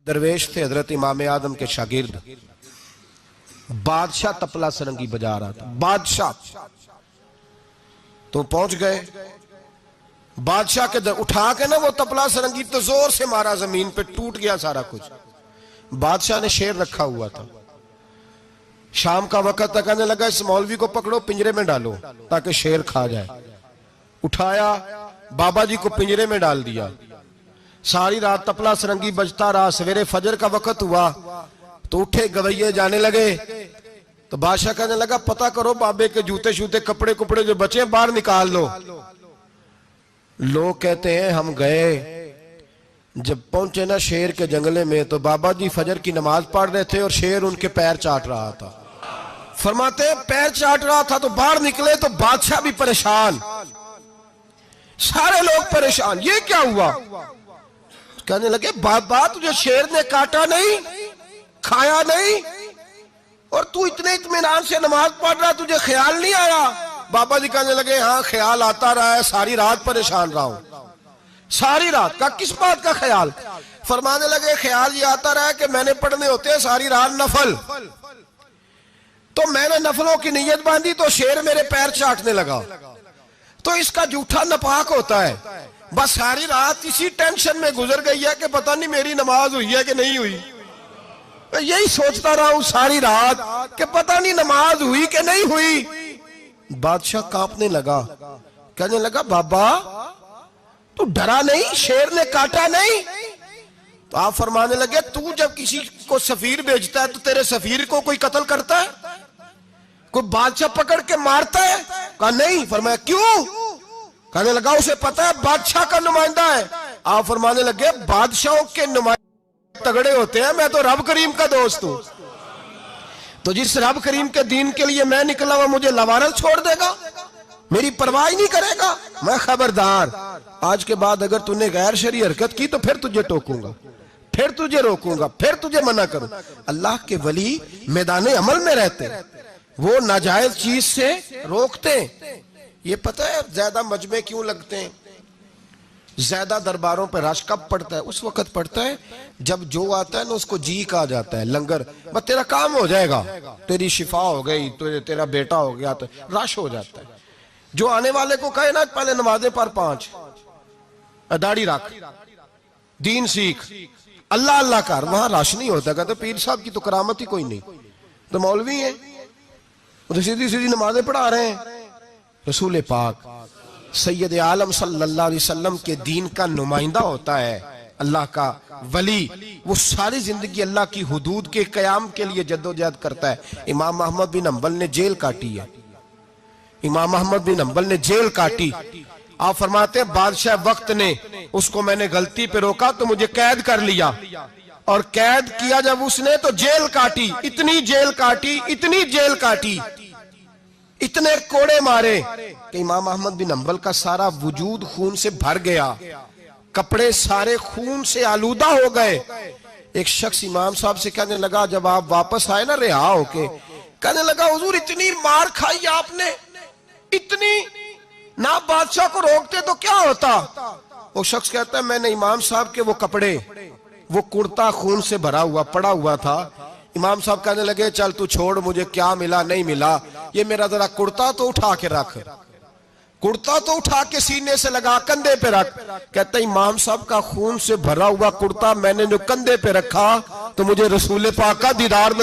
दरवेश थे हजरत इमाम आदम के शागिर्द। बादशाह तपला सरंगी बजा रहा था। बादशाह तो पहुंच गए। बादशाह के उठा के ना वो तपला सरंगी तो जोर से मारा, जमीन पे टूट गया सारा कुछ। बादशाह ने शेर रखा हुआ था। शाम का वक्त था, कहने लगा इस मौलवी को पकड़ो, पिंजरे में डालो ताकि शेर खा जाए। उठाया, बाबा जी को पिंजरे में डाल दिया। सारी रात तपला सरंगी बजता रहा। सवेरे फजर का वक्त हुआ तो उठे गवैये जाने लगे। तो बादशाह कहने लगा पता करो बाबे के जूते शूते कपड़े कुपड़े जो बचे बाहर निकाल लो। लोग कहते हैं हम गए, जब पहुंचे ना शेर के जंगले में तो बाबा जी फजर की नमाज पढ़ रहे थे और शेर उनके पैर चाट रहा था। फरमाते पैर चाट रहा था तो बाहर निकले तो बादशाह भी परेशान, सारे लोग परेशान, ये क्या हुआ? कहने लगे बाबा तुझे शेर ने काटा नहीं, खाया नहीं, और तू इतने इत्मीनान से नमाज पढ़ रहा, तुझे ख्याल नहीं आया? बाबा जी कहने लगे हाँ ख्याल आता रहा है, सारी रात परेशान रहा हूं। सारी रात का किस बात का ख्याल? फरमाने लगे ख्याल ये आता रहा है कि मैंने पढ़ने होते हैं सारी रात नफल, तो मैंने नफलों की नीयत बांधी तो शेर मेरे पैर चाटने लगा, तो इसका जूठा नपाक होता है। बस सारी रात इसी टेंशन में गुजर गई है कि पता नहीं मेरी नमाज हुई है कि नहीं हुई। यही सोचता रहा हूं सारी रात कि पता नहीं नमाज हुई कि नहीं हुई। बादशाह कांपने लगा, कहने लगा बाबा तू डरा नहीं, शेर ने काटा नहीं? तो आप फरमाने लगे तू जब किसी को सफीर भेजता है तो तेरे सफीर को कोई कत्ल करता है, कोई बादशाह पकड़ के मारता है? कहा नहीं। फरमाया क्यों? कहने लगा उसे पता है बादशाह का नुमाइंदा है। आप फरमाने लगे बादशाहों के नुमाइंदे तगड़े होते हैं, मैं तो रब करीम का दोस्त हूं, तो जिस रब करीम के दीन के लिए मैं निकला हुआ मुझे लवारस छोड़ देगा, मेरी परवाह ही नहीं करेगा? मैं खबरदार, आज के बाद अगर तूने गैर शरई हरकत की तो फिर तुझे टोकूंगा, फिर तुझे रोकूंगा, फिर तुझे मना करूं। अल्लाह के वली मैदान अमल में रहते, वो नाजायज चीज से रोकते। ये पता है ज्यादा मजमे क्यों लगते हैं, ज्यादा दरबारों पर रश कब पड़ता है? उस वक्त पड़ता है जब जो आता है ना उसको जी कहा जाता है, लंगर बस तेरा काम हो जाएगा, तेरी शिफा हो गई, तेरा बेटा हो गया, तो रश हो जाता है। जो आने वाले को कहे ना पहले नमाजें पर 5, दाढ़ी रख, दीन सीख, अल्लाह अल्लाह कर, वहां रश नहीं होता। कहते पीर साहब की तो करामत ही कोई नहीं, तो मौलवी है, तो सीधी सीधी नमाजें पढ़ा रहे हैं। रसूल पाक सैयद आलम सल्लल्लाहु अलैहि वसल्लम के दीन का नुमाइंदा होता है अल्लाह का वली, वो सारी जिंदगी अल्लाह की हुदूद के कयाम के लिए जद्दोजहद करता है। इमाम अहमद बिन हंबल ने जेल काटी है, इमाम अहमद बिन हंबल ने जेल काटी। आप फरमाते हैं बादशाह वक्त ने उसको मैंने गलती पे रोका तो मुझे कैद कर लिया, और कैद किया जब उसने तो जेल काटी, इतनी जेल काटी, इतनी जेल काटी, इतने कोड़े मारे कि इमाम अहमद बिन हंबल का सारा वजूद खून से भर गया, कपड़े सारे खून से आलूदा हो गए। एक शख्स इमाम साहब से कहने लगा जब आप वापस आए ना रिहा होके, कहने लगा हुजूर इतनी मार खाई आपने, इतनी, ना बादशाह को रोकते तो क्या होता? वो शख्स कहता है मैंने इमाम साहब के वो कपड़े, वो कुर्ता खून से भरा हुआ पड़ा हुआ था। इमाम साहब कहने लगे चल तू छोड़, मुझे क्या मिला नहीं मिला, ये मेरा जरा कुर्ता तो उठा के रख, कुर्ता तो उठा के सीने से लगा, कंधे पे रख। कहता इमाम साहब का खून से भरा हुआ कुर्ता मैंने जो कंधे पे रखा तो मुझे रसूल पाक का दीदार